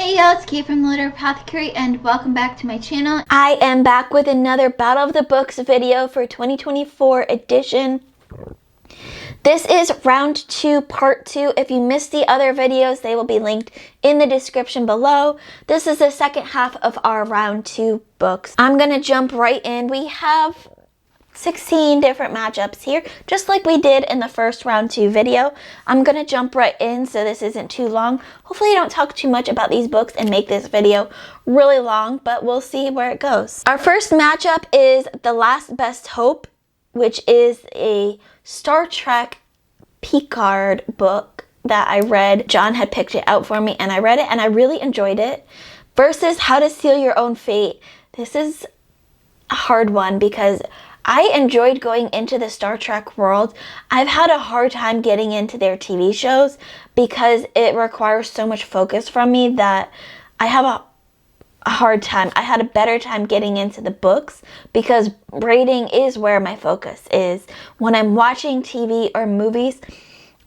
Hey y'all, it's Kate from the Apothecary and welcome back to my channel. I am back with another Battle of the Books video for 2024 edition. This is round 2, part 2. If you missed the other videos, they will be linked in the description below. This is the second half of our round 2 books. I'm gonna jump right in. We have 16 different matchups here, just like we did in the first round 2 video. I'm gonna jump right in so this isn't too long. Hopefully I don't talk too much about these books and make this video really long, but we'll see where it goes. Our first matchup is The Last Best Hope, which is a Star Trek Picard book that I read. John had picked it out for me and I read it and I really enjoyed it. Versus How to Seal Your Own Fate. This is a hard one because I enjoyed going into the Star Trek world. I've had a hard time getting into their TV shows because it requires so much focus from me that I have a hard time. I had a better time getting into the books because reading is where my focus is. When I'm watching TV or movies,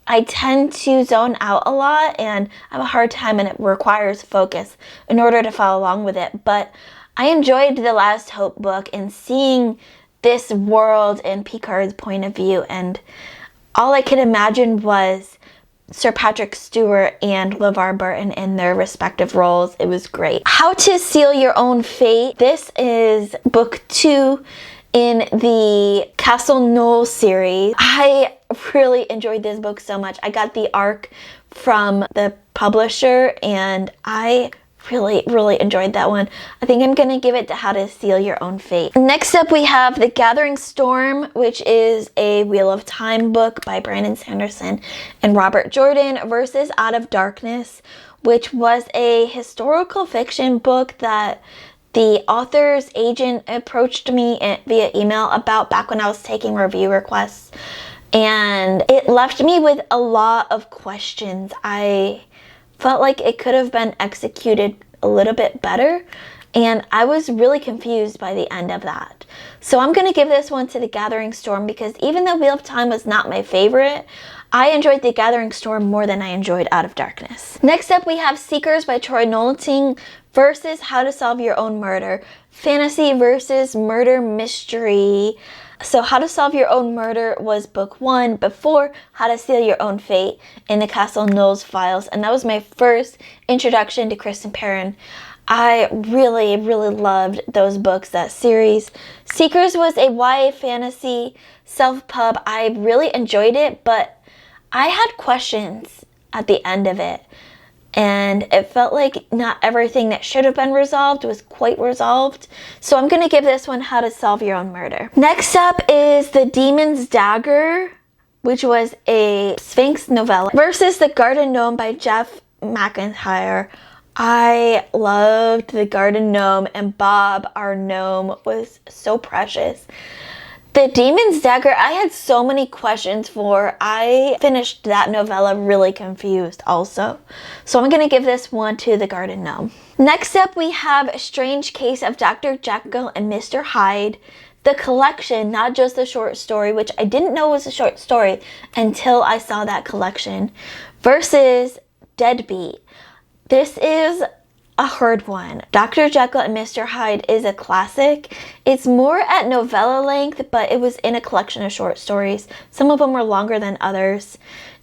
I tend to zone out a lot and I have a hard time and it requires focus in order to follow along with it. But I enjoyed The Last Hope book and seeing this world in Picard's point of view, and all I could imagine was Sir Patrick Stewart and LeVar Burton in their respective roles. It was great. How to Seal Your Own Fate. This is book 2 in the Castle Knoll series. I really enjoyed this book so much. I got the arc from the publisher and I really enjoyed that one. I think I'm gonna give it to How to Seal Your Own Fate. Next up we have The Gathering Storm, which is a Wheel of Time book by Brandon Sanderson and Robert Jordan, versus Out of Darkness, which was a historical fiction book that the author's agent approached me via email about back when I was taking review requests, and it left me with a lot of questions. I felt like it could have been executed a little bit better, and I was really confused by the end of that. So I'm going to give this one to The Gathering Storm because even though Wheel of Time was not my favorite, I enjoyed The Gathering Storm more than I enjoyed Out of Darkness. Next up we have Seekers by Troy Nolting versus How to Solve Your Own Murder. Fantasy versus murder mystery. So How to Solve Your Own Murder was book 1 before How to Seal Your Own Fate in the Castle Knowles files, and that was my first introduction to Kristen Perrin. I really loved those books, that series. Seekers was a YA fantasy self-pub. I really enjoyed it, but I had questions at the end of it. And it felt like not everything that should have been resolved was quite resolved. So I'm going to give this one How to Solve Your Own Murder. Next up is The Demon's Dagger, which was a Sphinx novella, versus The Garden Gnome by Jeff McIntyre. I loved The Garden Gnome, and Bob, our gnome, was so precious. The Demon's Dagger, I had so many questions for. I finished that novella really confused also. So I'm going to give this one to The Garden Gnome. Next up we have A Strange Case of Dr. Jekyll and Mr. Hyde. The collection, not just the short story, which I didn't know was a short story until I saw that collection, versus Deadbeat. This is a hard one. Dr. Jekyll and Mr. Hyde is a classic. It's more at novella length, but it was in a collection of short stories. Some of them were longer than others.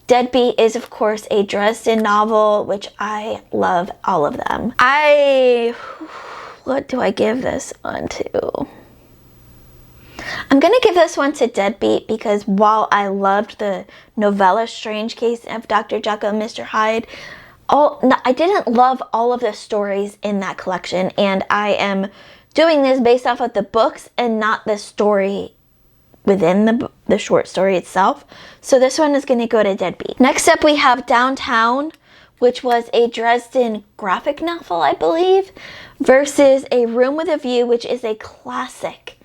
Deadbeat is, of course, a Dresden novel, which I love all of them. What do I give this one to? I'm going to give this one to Deadbeat because while I loved the novella Strange Case of Dr. Jekyll and Mr. Hyde, I didn't love all of the stories in that collection, and I am doing this based off of the books and not the story within the short story itself. So this one is going to go to Deadbeat. Next up we have Downtown, which was a Dresden graphic novel, I believe, versus A Room with a View, which is a classic.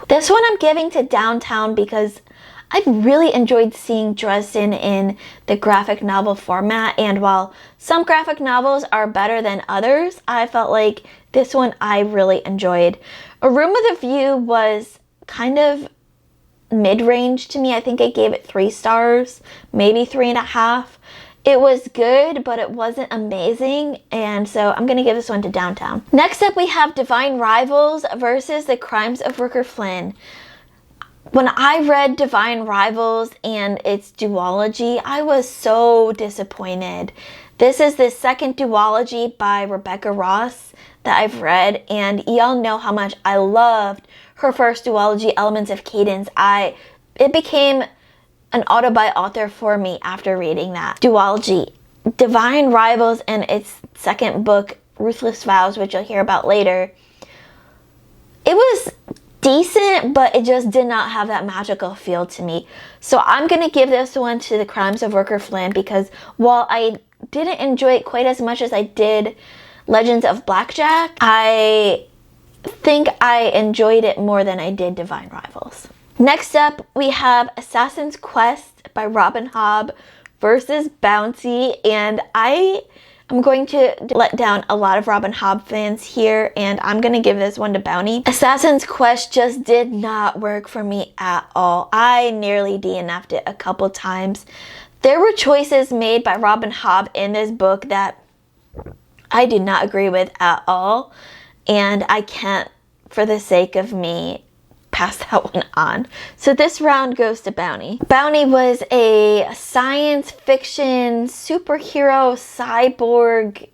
This one I'm giving to Downtown because I really enjoyed seeing Dresden in the graphic novel format, and while some graphic novels are better than others, I felt like this one I really enjoyed. A Room with a View was kind of mid-range to me. I think I gave it 3 stars, maybe 3.5. It was good, but it wasn't amazing, and so I'm gonna give this one to Downtown. Next up, we have Divine Rivals versus The Crimes of Rooker Flynn. When I read Divine Rivals and its duology, I was so disappointed. This is the second duology by Rebecca Ross that I've read, and y'all know how much I loved her first duology, Elements of Cadence. It became an auto by author for me after reading that duology. Divine Rivals and its second book, Ruthless Vows, which you'll hear about later, it was decent, but it just did not have that magical feel to me. So I'm going to give this one to The Crimes of Rooker Flynn, because while I didn't enjoy it quite as much as I did Legends of Blackjack, I think I enjoyed it more than I did Divine Rivals. Next up, we have Assassin's Quest by Robin Hobb versus Bounty, and I am going to let down a lot of Robin Hobb fans here, and I'm going to give this one to Bounty. Assassin's Quest just did not work for me at all. I nearly DNF'd it a couple times. There were choices made by Robin Hobb in this book that I did not agree with at all, and I can't, for the sake of me, pass that one on. So this round goes to Bounty. Bounty was a science fiction superhero cyborg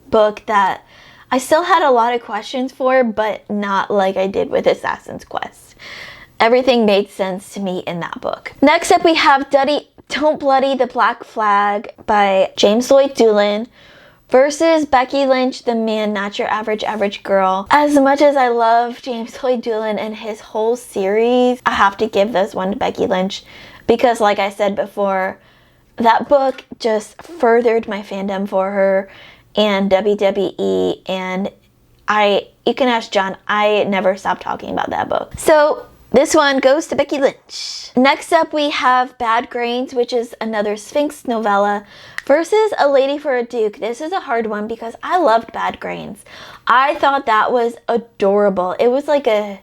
book that I still had a lot of questions for, but not like I did with Assassin's Quest. Everything made sense to me in that book. Next up, we have Don't Bloody the Black Flag by James Lloyd Doolin versus Becky Lynch, The Man, Not Your Average Girl. As much as I love James Lloyd Doolin and his whole series, I have to give this one to Becky Lynch, because like I said before, that book just furthered my fandom for her and WWE, and you can ask John, I never stopped talking about that book. So this one goes to Becky Lynch. Next up, we have Bad Grains, which is another Sphinx novella, versus A Lady for a Duke. This is a hard one because I loved Bad Grains. I thought that was adorable. It was like a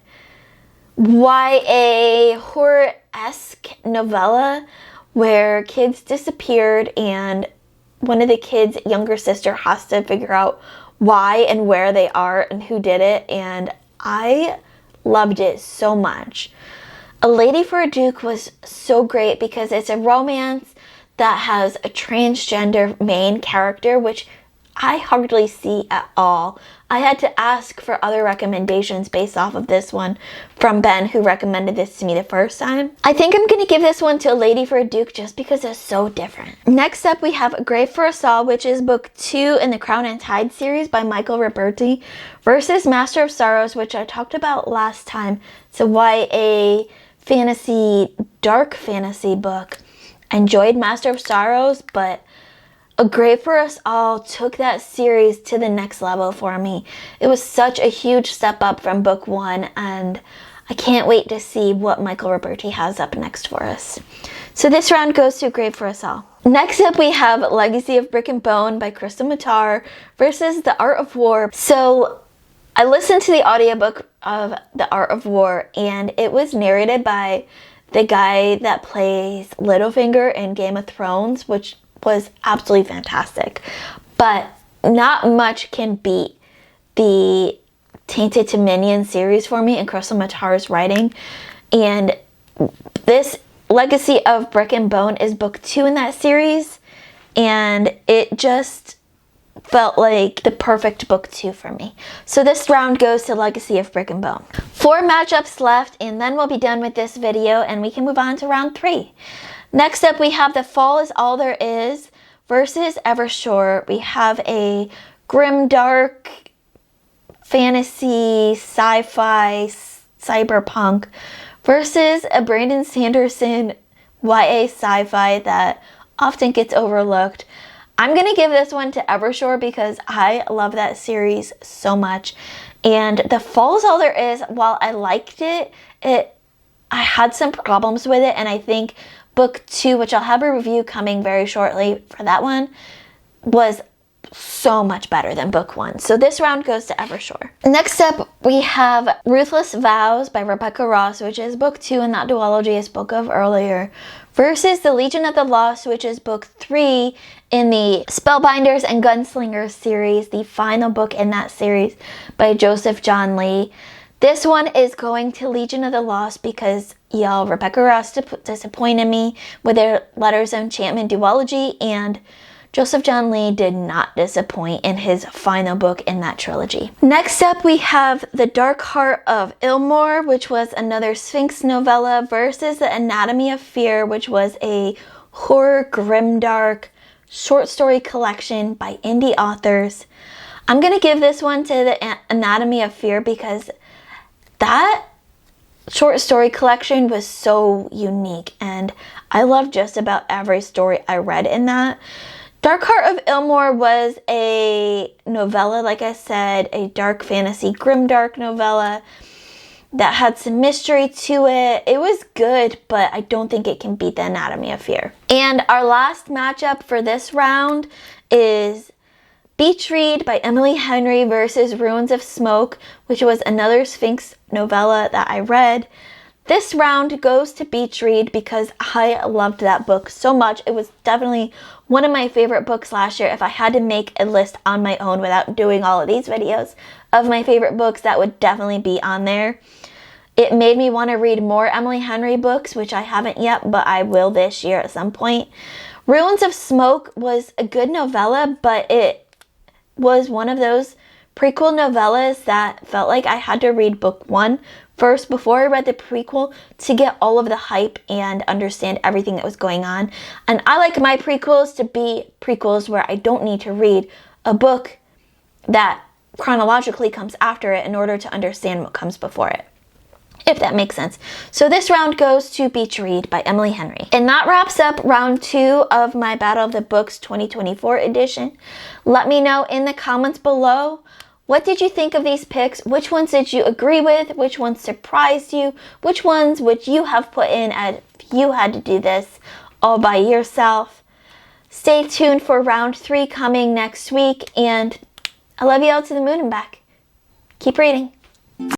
YA horror-esque novella where kids disappeared and one of the kids' younger sister has to figure out why and where they are and who did it, and I loved it so much. A Lady for a Duke was so great because it's a romance that has a transgender main character, which I hardly see at all. I had to ask for other recommendations based off of this one from Ben, who recommended this to me the first time. I think I'm going to give this one to A Lady for a Duke just because it's so different. Next up, we have A Grave for Us All, which is book 2 in the Crown and Tide series by Michael Roberti, versus Master of Sorrows, which I talked about last time. It's a YA fantasy, dark fantasy book. I enjoyed Master of Sorrows, but A Grave for Us All took that series to the next level for me. It was such a huge step up from book 1, and I can't wait to see what Michael Roberti has up next for us. So this round goes to A Grave for Us All. Next up, we have Legacy of Brick and Bone by Crystal Matar versus The Art of War. So I listened to the audiobook of The Art of War, and it was narrated by the guy that plays Littlefinger in Game of Thrones, which was absolutely fantastic. But not much can beat the Tainted Dominion series for me and Crystal Matar's writing. And this Legacy of Brick and Bone is book 2 in that series, and it just felt like the perfect book 2 for me. So this round goes to Legacy of Brick and Bone. 4 matchups left, and then we'll be done with this video and we can move on to round 3. Next up, we have The Fall Is All There Is versus Evershore. We have a grim, dark, fantasy, sci-fi, cyberpunk versus a Brandon Sanderson YA sci-fi that often gets overlooked. I'm going to give this one to Evershore because I love that series so much. And The Fall Is All There Is, while I liked it, I had some problems with it, and I think book 2, which I'll have a review coming very shortly for that one, was so much better than book 1. So this round goes to Evershore. Next up, we have Ruthless Vows by Rebecca Ross, which is book 2 in that duology I spoke of earlier, versus the Legion of the Lost, which is book 3 in the Spellbinders and Gunslingers series, the final book in that series by Joseph John Lee. This one is going to Legion of the Lost because, y'all, Rebecca Ross disappointed me with their Letters of Enchantment duology, and Joseph John Lee did not disappoint in his final book in that trilogy. Next up, we have The Dark Heart of Illmoure, which was another Sphinx novella, versus The Anatomy of Fear, which was a horror grimdark short story collection by indie authors. I'm going to give this one to The Anatomy of Fear because that short story collection was so unique, and I loved just about every story I read in that. Dark Heart of Illmoure was a novella, like I said, a dark fantasy, grimdark novella that had some mystery to it. It was good, but I don't think it can beat The Anatomy of Fear. And our last matchup for this round is Beach Read by Emily Henry versus Ruins of Smoke, which was another Sphinx novella that I read. This round goes to Beach Read because I loved that book so much. It was definitely one of my favorite books last year. If I had to make a list on my own without doing all of these videos of my favorite books, that would definitely be on there. It made me want to read more Emily Henry books, which I haven't yet, but I will this year at some point. Ruins of Smoke was a good novella, but it was one of those prequel novellas that felt like I had to read book 1 first before I read the prequel to get all of the hype and understand everything that was going on. And I like my prequels to be prequels where I don't need to read a book that chronologically comes after it in order to understand what comes before it, if that makes sense. So this round goes to Beach Read by Emily Henry. And that wraps up round 2 of my Battle of the Books 2024 edition. Let me know in the comments below, what did you think of these picks? Which ones did you agree with? Which ones surprised you? Which ones would you have put in if you had to do this all by yourself? Stay tuned for round 3 coming next week, and I love you all to the moon and back. Keep reading.